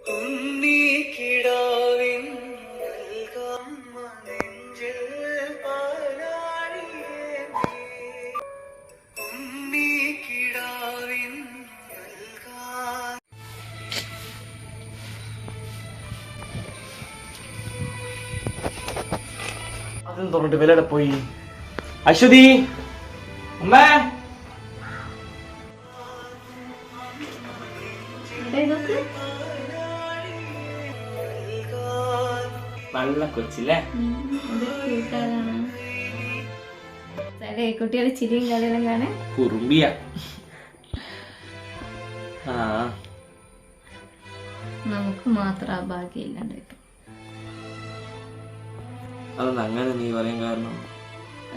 അതും തുറന്നിട്ട് വിലയുടെ പോയി. അശ്വതി അമ്മേ, നല്ല കൊച്ചില്ലേ? കുട്ടികളെ ചിരിയും കളിയെല്ലാം കാണാൻ കുറുമ്പിയ. നമുക്ക് മാത്രം ആ ഭാഗ്യമില്ലാണ്ടായിട്ട്. അതൊന്നും അങ്ങനെ നീ പറയാൻ കാരണം?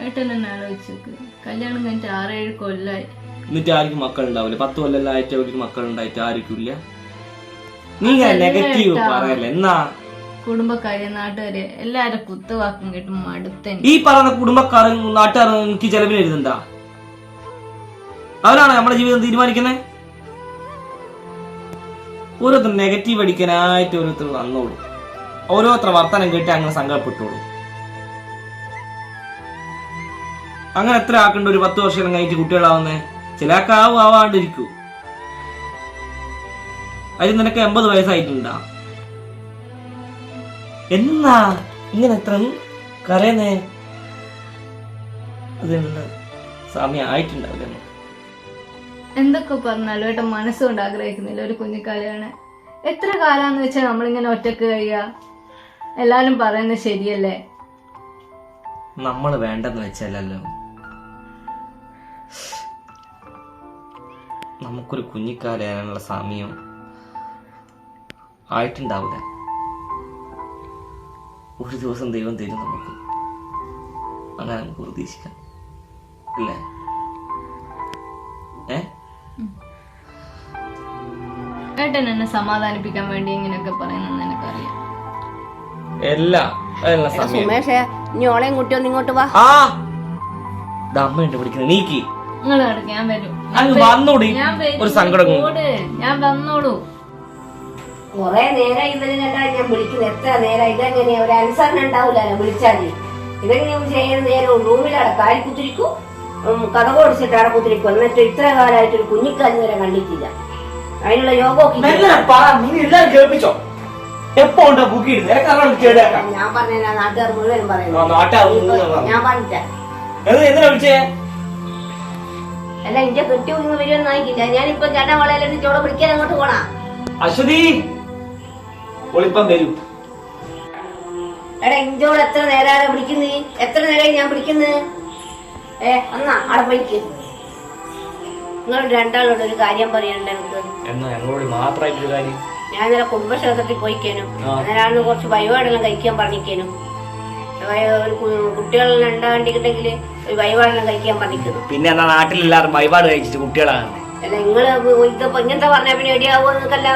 ഏട്ടൻ എന്നെ ആലോചിച്ചു നോക്ക്, കല്യാണം കഴിഞ്ഞിട്ട് 6-7 കൊല്ലായി. എന്നിട്ട് ആർക്കും മക്കളുണ്ടാവില്ല? 10 കൊല്ലം ആയിട്ട് മക്കളുണ്ടായിട്ട് ആർക്കില്ല. നീ നെഗറ്റീവ് പറയല്ലേ? എന്നാ കുടുംബക്കാര് നാട്ടുകാര് എല്ലാരും കുത്തുവാക്കും കേട്ടും മടുത്ത. ഈ പറയുന്ന കുടുംബക്കാരും നാട്ടുകാരും എനിക്ക് ചെലവിന് എഴുതണ്ട. അവരാണ് നമ്മുടെ ജീവിതം തീരുമാനിക്കുന്നത്. ഓരോരുത്തർ നെഗറ്റീവ് അടിക്കാനായിട്ട് ഓരോരുത്തർ വന്നോളൂ. ഓരോരുത്തർ വർത്തമാനം കേട്ട് അങ്ങനെ സങ്കടപ്പെട്ടോളൂ. അങ്ങനെ എത്ര ആക്കണ്ട? ഒരു 10 വർഷം കഴിഞ്ഞിട്ട് കുട്ടികളാവുന്നേ? ചില ആവാണ്ടിരിക്കൂ. അതിൽ നിനക്ക് 80 വയസ്സായിട്ടുണ്ടാ? എന്നാ ഇങ്ങനെ എത്ര കരയുന്നേ? അതിനുള്ള സമയം ആയിട്ടുണ്ടാവില്ല. എന്തൊക്കെ പറഞ്ഞാലും ഏട്ടൻ മനസ്സുകൊണ്ട് ആഗ്രഹിക്കുന്നില്ല ഒരു കുഞ്ഞിക്കാലാണ്. എത്ര കാലാന്ന് വെച്ചാൽ നമ്മളിങ്ങനെ ഒറ്റക്ക് കഴിയുക? എല്ലാരും പറയുന്നത് ശരിയല്ലേ? നമ്മൾ വേണ്ടെന്ന് വെച്ചല്ലോ. നമുക്കൊരു കുഞ്ഞിക്കാലാനുള്ള സമയം ആയിട്ടുണ്ടാവില്ല. ഒരു ദിവസം ദൈവം തരും നമുക്ക്. അങ്ങനെ നമുക്ക് പ്രതീക്ഷിക്കാം, അല്ലേ? ഏട്ടൻ എന്നെ സമാധാനിപ്പിക്കാൻ വേണ്ടി ഇങ്ങനെയൊക്കെ പറയുന്നെന്ന് എനിക്കറിയാം. ഓളെയും കുട്ടിയൊന്നും ഇങ്ങോട്ട് വാ. അമ്മയുണ്ട് വിളിക്കുന്നത്. നീക്കി നിങ്ങൾ കിടക്ക്, ഞാൻ വരും. ഒരു സങ്കടം. ഞാൻ വന്നോളൂ. കൊറേ നേരം ഇതിനെല്ലാം ഞാൻ വിളിക്കുന്നത്. എത്ര നേരം? ഇതെങ്ങനെയാ ഒരു അനുസരണം ഉണ്ടാവൂലല്ലോ വിളിച്ചാല്? ഇതെങ്ങനെയാ ചെയ്യുന്ന നേരം? റൂമിലവിടെ കാരി കുത്തിരിക്കും, കഥ കൊടുത്തിട്ട് അവിടെ കുത്തിരിക്കും. എന്നിട്ട് ഇത്ര കാലമായിട്ട് ഒരു കുഞ്ഞിക്കാലി വരെ കണ്ടിട്ടില്ല. അതിനുള്ള യോഗമൊക്കെ ഞാൻ പറഞ്ഞ നാട്ടുകാർ മുഴുവനും പറയുന്നു. ഞാൻ പറഞ്ഞിട്ട അല്ല, ഇന്റെ കെട്ടി ഒന്നും വരുമെന്ന് ആയിക്കില്ല. ഞാനിപ്പൊ ചേട്ടാ വളയിലെന്ന് ചോളെ വിളിക്കാൻ അങ്ങോട്ട് പോണാ. അശ്വതി എടാ, ഇഞ്ചോട് എത്ര നേരം വിളിക്കുന്നത്? എത്ര നേരമായി ഞാൻ വിളിക്കുന്നത്? എന്നാ അവിടെ പോയിക്ക്. നിങ്ങൾ രണ്ടാളോട് ഒരു കാര്യം പറയണ്ട എനിക്ക്. ഞാൻ ഇന്നലെ കുടുംബക്ഷേത്രത്തിൽ പോയിക്കേനും. അന്നേരം കുറച്ച് വഴിപാടെല്ലാം കഴിക്കാൻ പറഞ്ഞിക്കേനും. കുട്ടികളെല്ലാം ഉണ്ടാകണ്ടിട്ടുണ്ടെങ്കിൽ വഴിപാടെല്ലാം കഴിക്കാൻ പറഞ്ഞിരിക്കുന്നു. പിന്നെ നാട്ടിലെല്ലാരും വഴിപാട് കഴിച്ചിട്ട് കുട്ടികളാണ്. അല്ല, നിങ്ങള് ഇതപ്പോ ഇങ്ങനത്തെ പറഞ്ഞ പിന്നെ എടിയാവോ നിങ്ങൾക്കല്ല?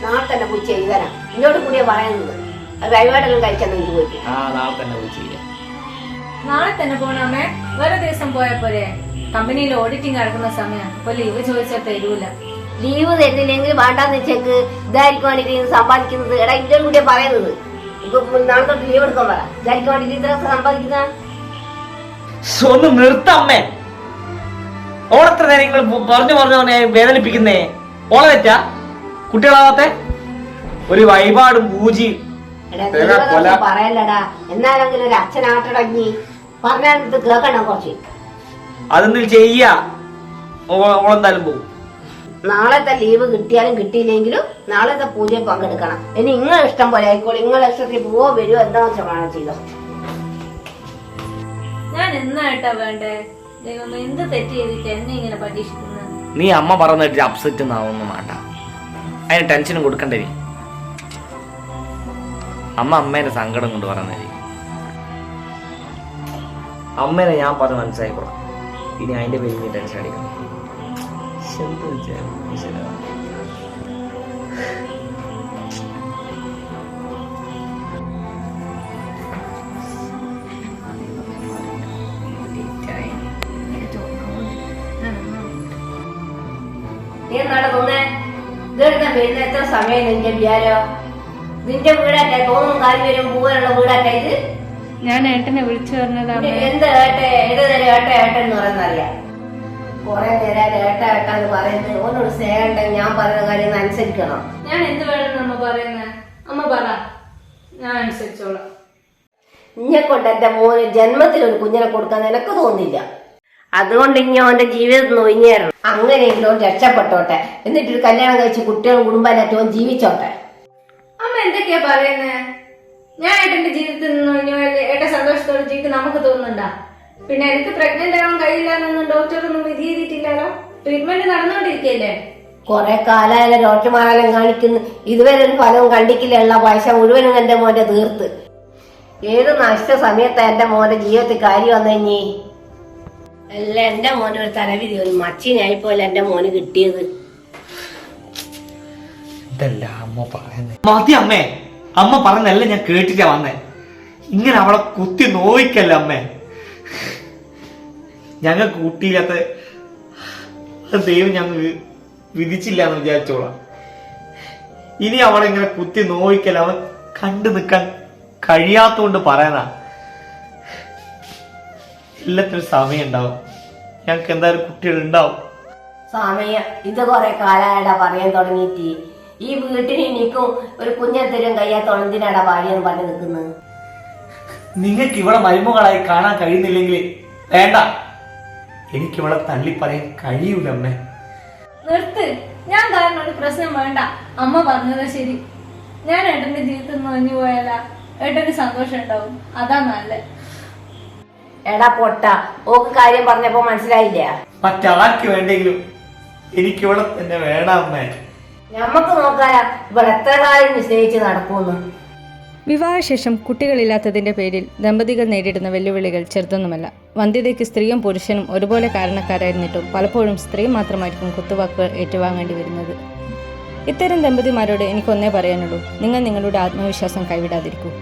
നാളെ തന്നെ പോയി ചെയ്തരാം. ഇന്നോട് കൂടിയാ പറയുന്നത്. അത് വഴിപാടെല്ലാം കഴിച്ചാൽ നിങ്ങൾക്ക് പോയിട്ട് നാളെ തന്നെ പോണമേ. വേറെ ദിവസം പോയാ പോരെ? കമ്പനിയിൽ ഓഡിറ്റിംഗ് നടക്കുന്ന സമയം. അപ്പൊ ലീവ് ചോദിച്ചാൽ തരൂല. ലീവ് തരുന്നില്ലെങ്കിൽ വേണ്ടാന്ന് വെച്ചേക്ക്. ഇതായിരിക്കും വേണ്ടിട്ട് സമ്പാദിക്കുന്നത്. എടാ, ഇന്നോട് കൂടിയാ പറയുന്നത്. ഇപ്പൊ നാളെ തൊട്ട് ലീവ് എടുക്കാൻ പറ. ഇതായിരിക്കും വേണ്ടിട്ട് ഇത്ര സമ്പാദിക്കുന്ന. ഒന്ന് നിർത്തമ്മേ. ഓളെത്ര നേരം പറഞ്ഞു വേദനിപ്പിക്കുന്നേ? ഓളെ തെറ്റാ കുട്ടികളാവാത്തെ? ഒരു വഴിപാടും പൂജയും പറയല്ലടാ. എന്നാലെങ്കിലും ഒരു അച്ഛനാട്ടടങ്ങി പറഞ്ഞാൽ കേൾക്കണം കുറച്ച്. അതൊന്നും ചെയ്യാ. ഓളെന്തായാലും പോകും. നാളത്തെ ലീവ് കിട്ടിയാലും കിട്ടിയില്ലെങ്കിലും നാളത്തെ പൂജയിൽ പങ്കെടുക്കണം. ഇനി നിങ്ങളെ ഇഷ്ടം പോലെ ആയിക്കോളൂ. നിങ്ങളെ ഇഷ്ടത്തിൽ പോവോ വരുമോ എന്താണെന്ന് വെച്ചാൽ വേണം ചെയ്തോ. ഞാൻ എന്നായിട്ടാ വേണ്ടേ? ദൈവം എന്ത് തെറ്റ് ചെയ്തിട്ട് എന്നെ ഇങ്ങനെ പരീക്ഷിക്കുന്നത്? നീ അമ്മ പറഞ്ഞിട്ട് അപ്സെറ്റ് ഒന്നും വേണ്ട. അതിന് ടെൻഷനും കൊടുക്കണ്ടേ? അമ്മേന്റെ സങ്കടം കൊണ്ട് പറഞ്ഞേ. അമ്മേനെ ഞാൻ പറഞ്ഞ് മനസ്സിലായിക്കോളാം. ഇനി അതിന്റെ പേരിൽ നീ ടെൻഷൻ അടിക്കണം. നീ എന്നാടെ തോന്നേ ഇതെടുക്കാൻ വരുന്ന എത്ര സമയം നിന്റെ വിചാരോ? നിന്റെ വീടാറ്റ തോന്നും കാര്യം വരും പോകാനുള്ള വീടാറ്റ ഇത്? ഞാൻ ഏട്ടനെ വിളിച്ചു പറഞ്ഞതാ. എന്ത് ഏട്ട ഏത് നേരം ഏട്ട ഏട്ടെന്ന് പറയുന്നറിയാം. കൊറേ നേരം ഏട്ട ഏട്ടാന്ന് പറയുന്നത് ഓനോട് സ്നേഹം ഞാൻ പറയുന്ന കാര്യം അനുസരിക്കണം. ഞാൻ എന്ത് വേണമെന്ന് അമ്മ പറയുന്നത്? അമ്മ പറ, ഞാൻ അനുസരിച്ചോളാം. ഇന്നെ കൊണ്ട് എന്റെ മോന് ജന്മത്തിൽ ഒരു കുഞ്ഞിനെ കൊടുക്കാൻ നിനക്ക് തോന്നില്ല. അതുകൊണ്ട് ഇനി അവന്റെ ജീവിതത്തിൽ നൊഴിഞ്ഞേറണം. അങ്ങനെയെങ്കിലും അവൻ രക്ഷപ്പെട്ടോട്ടെ. എന്നിട്ടൊരു കല്യാണം കഴിച്ച് കുട്ടികളും കുടുംബമായിട്ട് അവൻ ജീവിച്ചോട്ടെ. അമ്മ എന്തൊക്കെയാ പറയുന്നേ? ഞാൻ ഏട്ടന്റെ ജീവിതത്തിൽ നിന്ന് ഏട്ടൻ സന്തോഷത്തോടെ ജീവിക്കും നമുക്ക് തോന്നുന്നുണ്ടാ? പിന്നെ എനിക്ക് പ്രഗ്നന്റ് ആവാൻ കഴിയില്ല എന്നൊന്നും ഡോക്ടറൊന്നും വിധി ചെയ്തിട്ടില്ലല്ലോ. ട്രീറ്റ്മെന്റ് നടന്നുകൊണ്ടിരിക്കല്ലേ? കൊറേ കാലം ഡോക്ടർമാരെല്ലാം കാണിക്കുന്നു. ഇതുവരെ ഒരു ഫലവും കണ്ടിക്കില്ല. പൈസ മുഴുവനും എന്റെ മോന്റെ തീർത്ത്. ഏത് നഷ്ട സമയത്താ എന്റെ മോന്റെ ജീവിതത്തിൽ കാര്യം വന്നു കഴിഞ്ഞി. അല്ല എന്റെ മോന്റെ ഒരു തലവിധി, ഒരു മച്ചിനായിപ്പോലെ എന്റെ മോന് കിട്ടിയത്. മതി അമ്മേ, അമ്മ പറഞ്ഞല്ല ഞാൻ കേട്ടിട്ടാ വന്നേ. ഇങ്ങനെ അവളെ കുത്തി നോവിക്കല്ല അമ്മേ. ഞങ്ങൾക്ക് കുട്ടിയില്ലാത്ത ദൈവം ഞങ്ങൾ വിധിച്ചില്ല എന്ന് വിചാരിച്ചോളാം. ഇനി അവളെ ഇങ്ങനെ കുത്തി നോവിക്കല്ല. അവൻ കണ്ടു നിൽക്കാൻ കഴിയാത്തോണ്ട് പറയാനാ. എല്ലാത്തിനും സമയം ഉണ്ടാവും. ഞങ്ങൾക്ക് എന്തായാലും കുട്ടികൾ ഉണ്ടാവും. സമയം ഇത് കൊറേ കാലായടാ പറയാൻ തുടങ്ങിയിട്ട്. ഈ വീട്ടിന് എനിക്കും ഒരു കുഞ്ഞെത്തരും കയ്യാത്തോളം എന്തിനാടാ ഭാര്യയെന്ന് പറഞ്ഞു നിൽക്കുന്നത്? നിങ്ങൾക്ക് ഇവിടെ മരുമകളായി കാണാൻ കഴിയുന്നില്ലെങ്കിൽ വേണ്ട. എനിക്ക് ഇവിടെ തള്ളി പറയാൻ കഴിയൂല അമ്മേ. നിർത്ത്. ഞാൻ കാരണം ഒരു പ്രശ്നം വേണ്ട. അമ്മ പറഞ്ഞത് ശരി. ഞാൻ ഏട്ടന്റെ ജീവിതത്തിൽ നിന്ന് ഒഴിഞ്ഞു പോയാല ഏട്ടന് സന്തോഷം ഉണ്ടാവും. അതാ നല്ലത്. എടാ പൊട്ട, ഓക്ക് കാര്യം പറഞ്ഞപ്പോ മനസ്സിലായില്ല? മറ്റാർക്ക് വേണ്ടെങ്കിലും എനിക്ക് ഇവിടെ തന്നെ വേണം അമ്മേ. ഞമ്മക്ക് നോക്കാനാ ഇവിടെ എത്ര കാലം നിശ്ചയിച്ച് നടക്കുന്നു. വിവാഹശേഷം കുട്ടികളില്ലാത്തതിന്റെ പേരിൽ ദമ്പതികൾ നേരിടുന്ന വെല്ലുവിളികൾ ചെറുതൊന്നുമല്ല. വന്ധ്യതയ്ക്ക് സ്ത്രീയും പുരുഷനും ഒരുപോലെ കാരണക്കാരായിരുന്നിട്ടും പലപ്പോഴും സ്ത്രീ മാത്രമായിരിക്കും കുത്തുവാക്കുകൾ ഏറ്റുവാങ്ങേണ്ടി വരുന്നത്. ഇത്തരം ദമ്പതിമാരോട് എനിക്കൊന്നേ പറയാനുള്ളൂ, നിങ്ങൾ നിങ്ങളുടെ ആത്മവിശ്വാസം കൈവിടാതിരിക്കൂ.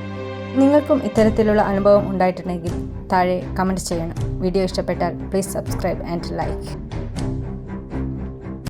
നിങ്ങൾക്കും ഇത്തരത്തിലുള്ള അനുഭവം ഉണ്ടായിട്ടുണ്ടെങ്കിൽ താഴെ കമൻറ്റ് ചെയ്യണം. വീഡിയോ ഇഷ്ടപ്പെട്ടാൽ പ്ലീസ് സബ്സ്ക്രൈബ് ആൻഡ് ലൈക്ക്.